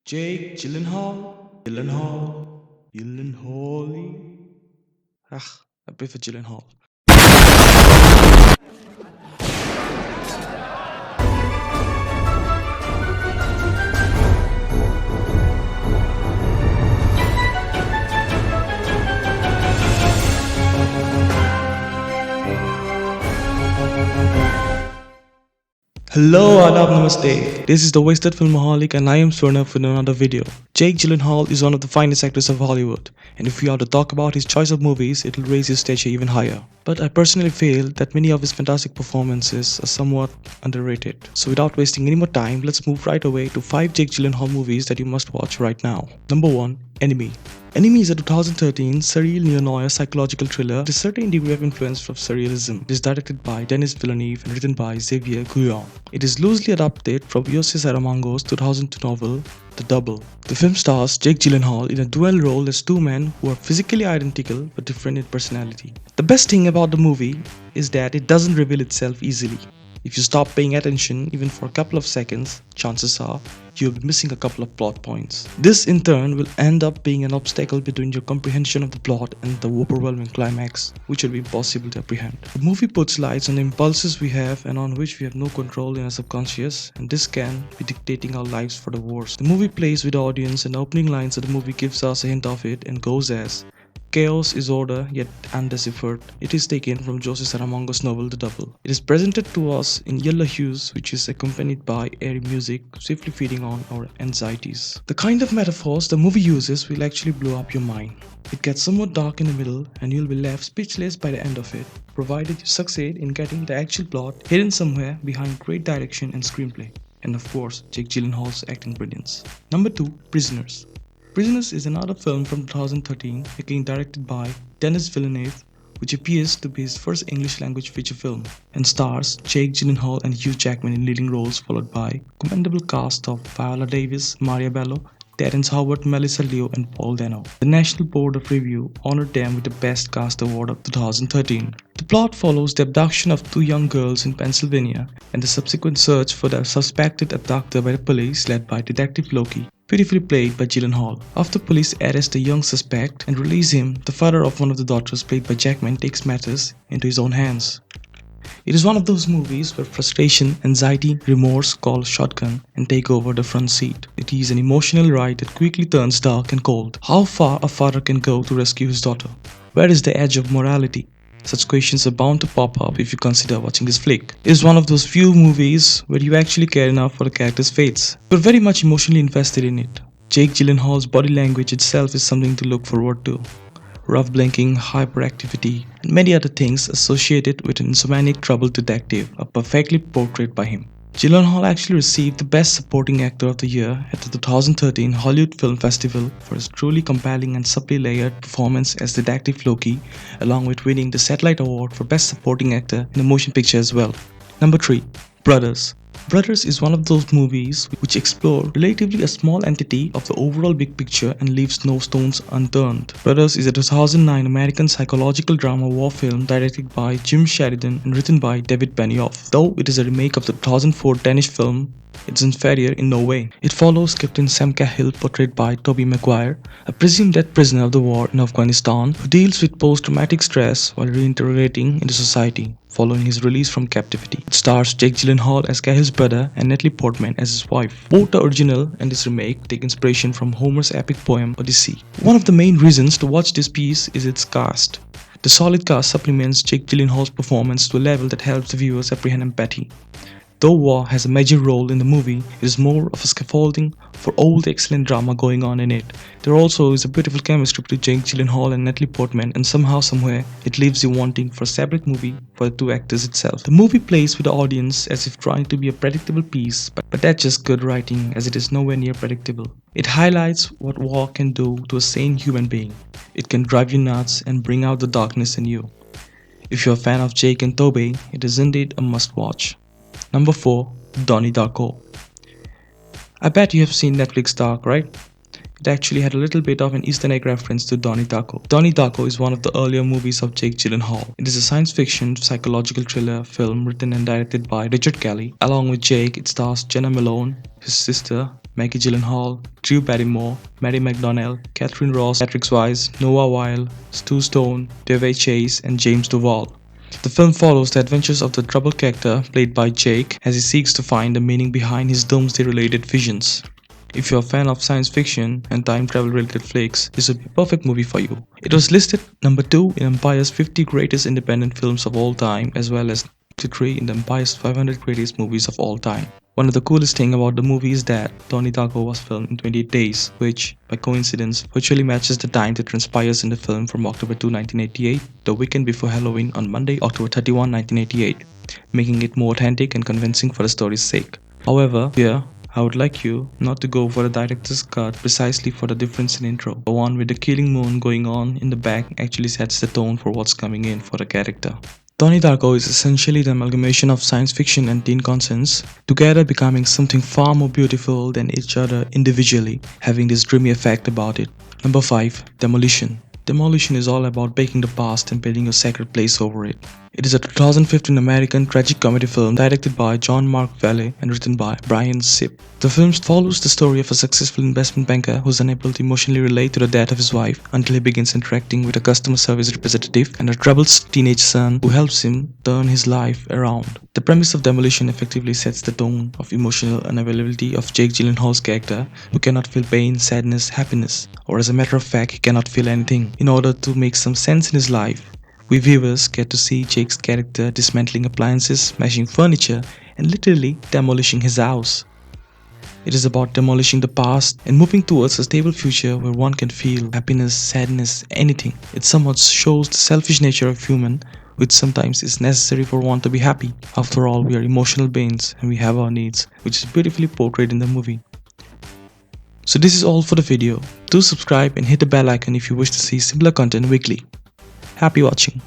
Jake Gyllenhaal? Gyllenhaal? I prefer Gyllenhaal. Hello, Adab Namaste. This is the Wasted Filmoholic and I am Swarnav with another video. Jake Gyllenhaal is one of the finest actors of Hollywood, and if we are to talk about his choice of movies, it'll raise his stature even higher. But I personally feel that many of his fantastic performances are somewhat underrated. So without wasting any more time, let's move right away to 5 Jake Gyllenhaal movies that you must watch right now. Number 1. Enemy. Enemy is a 2013 surreal neo-noir psychological thriller with a certain degree of influence from surrealism. It is directed by Denis Villeneuve and written by Xavier Guillaume. It is loosely adapted from José Saramango's 2002 novel The Double. The film stars Jake Gyllenhaal in a dual role as two men who are physically identical but different in personality. The best thing about the movie is that it doesn't reveal itself easily. If you stop paying attention even for a couple of seconds, chances are you'll be missing a couple of plot points. This in turn will end up being an obstacle between your comprehension of the plot and the overwhelming climax, which will be impossible to apprehend. The movie puts lights on the impulses we have and on which we have no control in our subconscious, and this can be dictating our lives for the worse. The movie plays with the audience, and the opening lines of the movie gives us a hint of it and goes as chaos is order, yet undeciphered. It is taken from José Saramango's novel The Double. It is presented to us in yellow hues, which is accompanied by airy music, swiftly feeding on our anxieties. The kind of metaphors the movie uses will actually blow up your mind. It gets somewhat dark in the middle, and you'll be left speechless by the end of it, provided you succeed in getting the actual plot hidden somewhere behind great direction and screenplay. And of course, Jake Gyllenhaal's acting brilliance. Number 2. Prisoners. Prisoners is another film from 2013, again directed by Denis Villeneuve, which appears to be his first English language feature film, and stars Jake Gyllenhaal and Hugh Jackman in leading roles, followed by a commendable cast of Viola Davis, Maria Bello, Terrence Howard, Melissa Leo, and Paul Dano. The National Board of Review honored them with the Best Cast Award of 2013. The plot follows the abduction of two young girls in Pennsylvania and the subsequent search for the suspected abductor by the police led by Detective Loki, beautifully played by Gyllenhaal. After police arrest the young suspect and release him, the father of one of the daughters, played by Jackman, takes matters into his own hands. It is one of those movies where frustration, anxiety, remorse call shotgun and take over the front seat. It is an emotional ride that quickly turns dark and cold. How far a father can go to rescue his daughter? Where is the edge of morality? Such questions are bound to pop up if you consider watching this flick. It is one of those few movies where you actually care enough for the character's fates. You're very much emotionally invested in it. Jake Gyllenhaal's body language itself is something to look forward to. Rough blinking, hyperactivity, and many other things associated with an insomniac troubled detective are perfectly portrayed by him. Gyllenhaal actually received the Best Supporting Actor of the Year at the 2013 Hollywood Film Festival for his truly compelling and subtly layered performance as Detective Loki, along with winning the Satellite Award for Best Supporting Actor in a Motion Picture as well. Number 3. Brothers. Brothers is one of those movies which explore relatively a small entity of the overall big picture and leaves no stones unturned. Brothers is a 2009 American psychological drama war film directed by Jim Sheridan and written by David Benioff. Though it is a remake of the 2004 Danish film, it's inferior in no way. It follows Captain Sam Cahill, portrayed by Tobey Maguire, a presumed dead prisoner of the war in Afghanistan who deals with post-traumatic stress while reintegrating into society following his release from captivity. It stars Jake Gyllenhaal as Cahill's brother and Natalie Portman as his wife. Both the original and this remake take inspiration from Homer's epic poem Odyssey. One of the main reasons to watch this piece is its cast. The solid cast supplements Jake Gyllenhaal's performance to a level that helps the viewers apprehend empathy. Though war has a major role in the movie, it is more of a scaffolding for all the excellent drama going on in it. There also is a beautiful chemistry between Jake Gyllenhaal and Natalie Portman, and somehow somewhere it leaves you wanting for a separate movie for the two actors itself. The movie plays with the audience as if trying to be a predictable piece, but that's just good writing, as it is nowhere near predictable. It highlights what war can do to a sane human being. It can drive you nuts and bring out the darkness in you. If you're a fan of Jake and Tobey, it is indeed a must-watch. Number 4. Donnie Darko. I bet you have seen Netflix Dark, right? It actually had a little bit of an Easter egg reference to Donnie Darko. Donnie Darko is one of the earlier movies of Jake Gyllenhaal. It is a science fiction psychological thriller film written and directed by Richard Kelly. Along with Jake, it stars Jenna Malone, his sister, Maggie Gyllenhaal, Drew Barrymore, Mary McDonnell, Catherine Ross, Patrick Swayze, Noah Weil, Stu Stone, Davey Chase, and James Duval. The film follows the adventures of the troubled character played by Jake as he seeks to find the meaning behind his doomsday-related visions. If you're a fan of science fiction and time travel related flicks, this would be a perfect movie for you. It was listed number 2 in Empire's 50 greatest independent films of all time, as well as 3 in the Empire's 500 greatest movies of all time. One of the coolest things about the movie is that Donnie Darko was filmed in 28 days, which, by coincidence, virtually matches the time that transpires in the film from October 2, 1988, the weekend before Halloween on Monday, October 31, 1988, making it more authentic and convincing for the story's sake. However, here, I would like you not to go for the director's cut precisely for the difference in intro. The one with the killing moon going on in the back actually sets the tone for what's coming in for the character. Donnie Darko is essentially the amalgamation of science fiction and teen concepts, together becoming something far more beautiful than each other individually, having this dreamy effect about it. Number 5. Demolition. Demolition is all about breaking the past and building a sacred place over it. It is a 2015 American tragic comedy film directed by John Mark Valley and written by Brian Sipp. The film follows the story of a successful investment banker who is unable to emotionally relate to the death of his wife until he begins interacting with a customer service representative and a troubled teenage son who helps him turn his life around. The premise of Demolition effectively sets the tone of emotional unavailability of Jake Gyllenhaal's character, who cannot feel pain, sadness, happiness, or as a matter of fact, he cannot feel anything. In order to make some sense in his life, we viewers get to see Jake's character dismantling appliances, smashing furniture, and literally demolishing his house. It is about demolishing the past and moving towards a stable future where one can feel happiness, sadness, anything. It somewhat shows the selfish nature of human, which sometimes is necessary for one to be happy. After all, we are emotional beings and we have our needs, which is beautifully portrayed in the movie. So this is all for the video. Do subscribe and hit the bell icon if you wish to see similar content weekly. Happy watching.